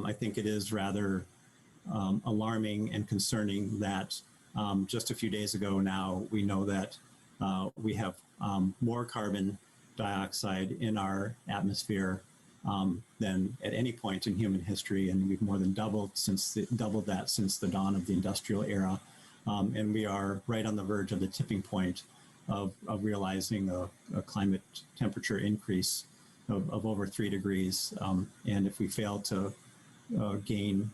I think it is rather alarming and concerning that just a few days ago now, we know that we have more carbon dioxide in our atmosphere than at any point in human history, and we've more than doubled that since the dawn of the industrial era, and we are right on the verge of the tipping point of realizing a climate temperature increase of over 3 degrees, and if we fail to gain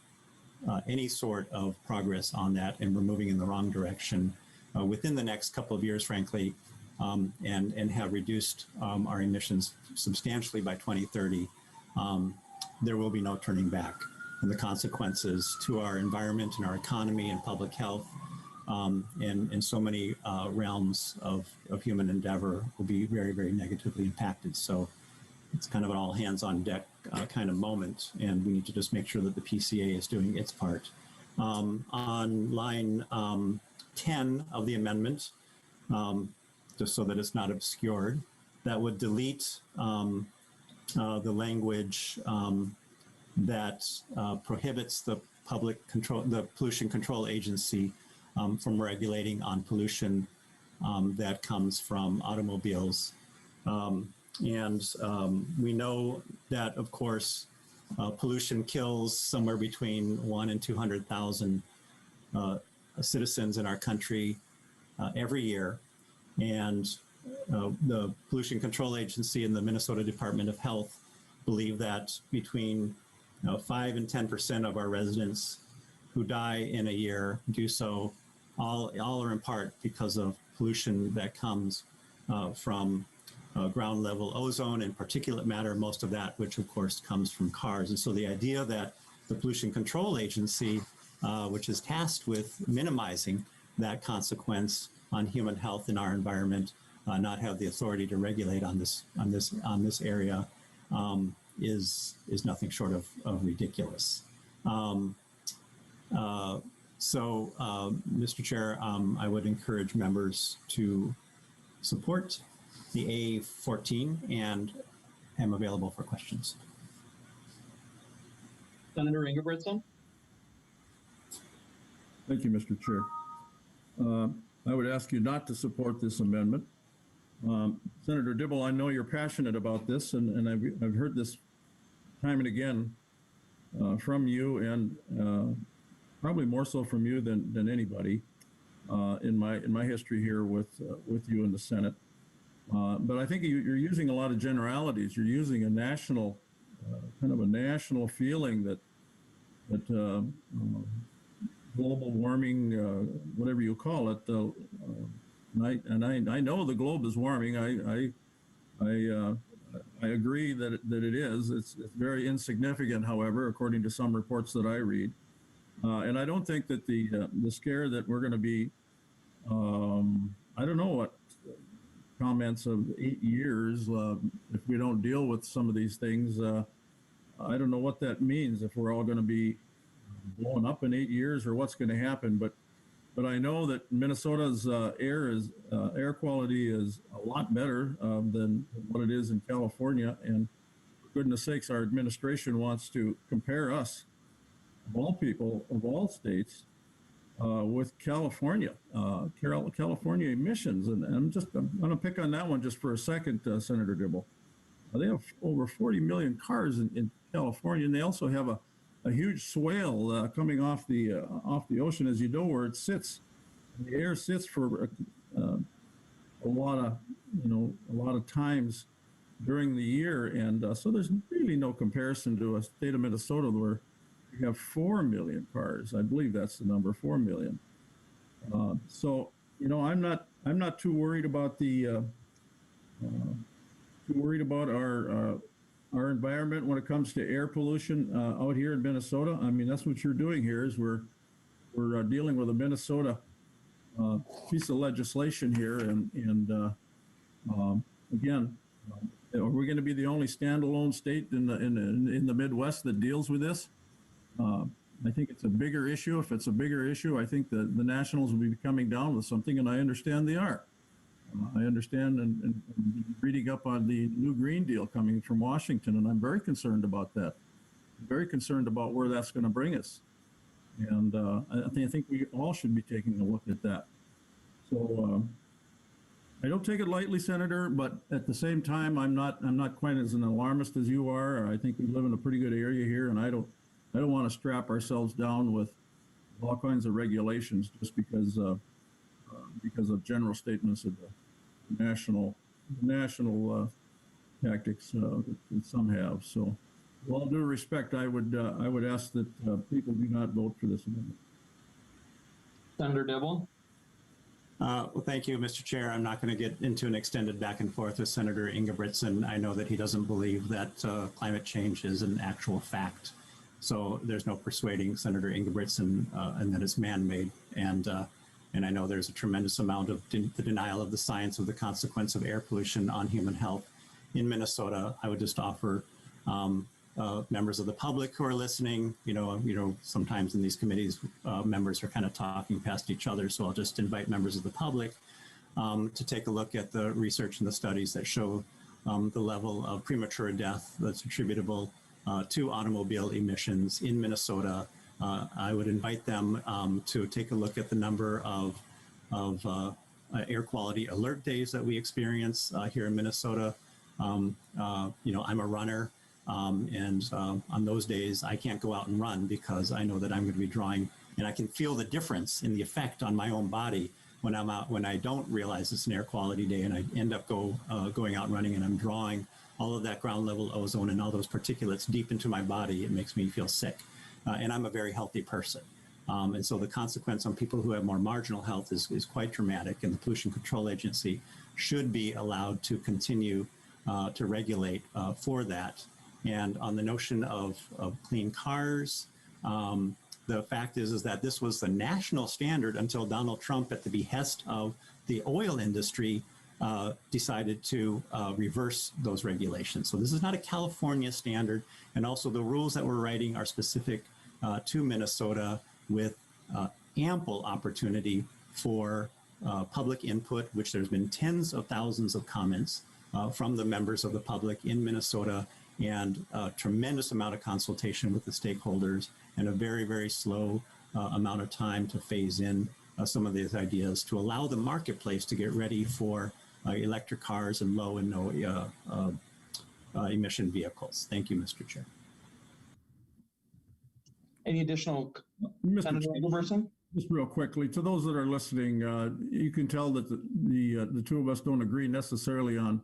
any sort of progress on that, and we're moving in the wrong direction within the next couple of years, frankly, and have reduced our emissions substantially by 2030, there will be no turning back. And the consequences to our environment and our economy and public health and so many realms of human endeavor will be very, very negatively impacted. So it's kind of an all hands on deck kind of moment, and we need to just make sure that the PCA is doing its part. On line 10 of the amendment, just so that it's not obscured, that would delete the language that prohibits the Pollution Control Agency from regulating on pollution that comes from automobiles. And we know that, of course, pollution kills somewhere between 1 and 200,000 citizens in our country every year. And the Pollution Control Agency and the Minnesota Department of Health believe that between 5 and 10% of our residents who die in a year do so all or in part because of pollution that comes from ground level ozone and particulate matter, most of that, which of course comes from cars. And so the idea that the Pollution Control Agency, which is tasked with minimizing that consequence on human health and our environment, not have the authority to regulate on this area, is nothing short of ridiculous. So, Mr. Chair, I would encourage members to support the A14 and am available for questions. Senator Ingebrigtsen. Thank you, Mr. Chair. I would ask you not to support this amendment. Senator Dibble, I know you're passionate about this, and I've heard this time and again from you, and probably more so from you than anybody in my history here with you in the Senate. But I think you're using a lot of generalities. You're using a national, kind of a national feeling that global warming, whatever you call it, and I know the globe is warming. I agree that it is. It's very insignificant, however, according to some reports that I read. And I don't think that the scare that we're going to be, I don't know what comments of 8 years, if we don't deal with some of these things, I don't know what that means, if we're all going to be blowing up in 8 years or what's going to happen. But I know that Minnesota's air quality is a lot better than what it is in California. And for goodness sakes, our administration wants to compare us, of all people, of all states, with California, California emissions. And I'm going to pick on that one just for a second, Senator Dibble. They have over 40 million cars in California, and they also have a huge swale coming off the ocean, as you know, where it sits. The air sits for a lot of times during the year, and so there's really no comparison to a state of Minnesota where we have 4 million cars. I believe that's the number, 4 million. So I'm not too worried about our environment when it comes to air pollution out here in Minnesota. I mean, that's what you're doing here, is we're dealing with a Minnesota piece of legislation here, and again, are we going to be the only standalone state in the Midwest that deals with this? I think it's a bigger issue. If it's a bigger issue, I think the Nationals will be coming down with something, and I understand they are. I understand and reading up on the new Green Deal coming from Washington, and I'm very concerned about that. very concerned about where that's going to bring us. And I think we all should be taking a look at that. So I don't take it lightly, Senator, but at the same time, I'm not quite as an alarmist as you are. I think we live in a pretty good area here, and I don't want to strap ourselves down with all kinds of regulations just because of general statements of the national tactics that some have. So, with all due respect, I would ask that people do not vote for this amendment. Senator Dibble. Well, thank you, Mr. Chair. I'm not going to get into an extended back and forth with Senator Ingebrigtsen. I know that he doesn't believe that climate change is an actual fact. So there's no persuading Senator Ingebrigtsen and that it's man-made. And I know there's a tremendous amount of the denial of the science of the consequence of air pollution on human health in Minnesota. I would just offer members of the public who are listening, sometimes in these committees, members are kind of talking past each other. So I'll just invite members of the public to take a look at the research and the studies that show the level of premature death that's attributable to automobile emissions in Minnesota. I would invite them to take a look at the number of air quality alert days that we experience here in Minnesota. I'm a runner. And on those days, I can't go out and run because I know that I'm going to be drawing, and I can feel the difference in the effect on my own body when I'm out, when I don't realize it's an air quality day and I end up going out running and I'm drawing all of that ground level ozone and all those particulates deep into my body. It makes me feel sick. And I'm a very healthy person. And so the consequence on people who have more marginal health is quite dramatic, and the Pollution Control Agency should be allowed to continue to regulate for that. And on the notion of clean cars, the fact is that this was the national standard until Donald Trump, at the behest of the oil industry, decided to reverse those regulations. So this is not a California standard. And also the rules that we're writing are specific to Minnesota, with ample opportunity for public input, which there's been tens of thousands of comments from the members of the public in Minnesota, and a tremendous amount of consultation with the stakeholders, and a very, very slow amount of time to phase in some of these ideas to allow the marketplace to get ready for electric cars and low and no emission vehicles. Thank you, Mr. Chair. Any additional, Mr. Senator Ingebrigtsen? Just real quickly, to those that are listening, you can tell that the two of us don't agree necessarily on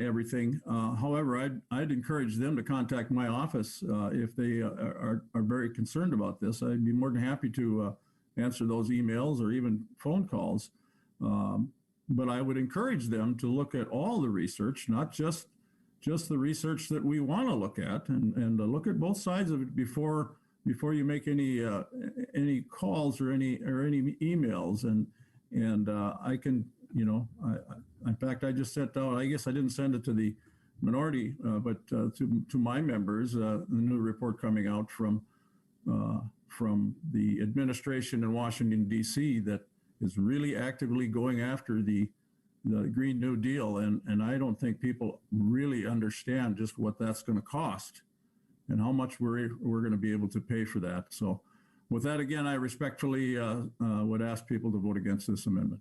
everything. However, I'd encourage them to contact my office if they are very concerned about this. I'd be more than happy to answer those emails or even phone calls. But I would encourage them to look at all the research, not just the research that we want to look at, and look at both sides of it before you make any calls or any emails. And I can, in fact, I just sent out, I guess I didn't send it to the minority, but to my members, the new report coming out from the administration in Washington, D.C., that is really actively going after the Green New Deal. And I don't think people really understand just what that's going to cost and how much we're going to be able to pay for that. So with that, again, I respectfully would ask people to vote against this amendment.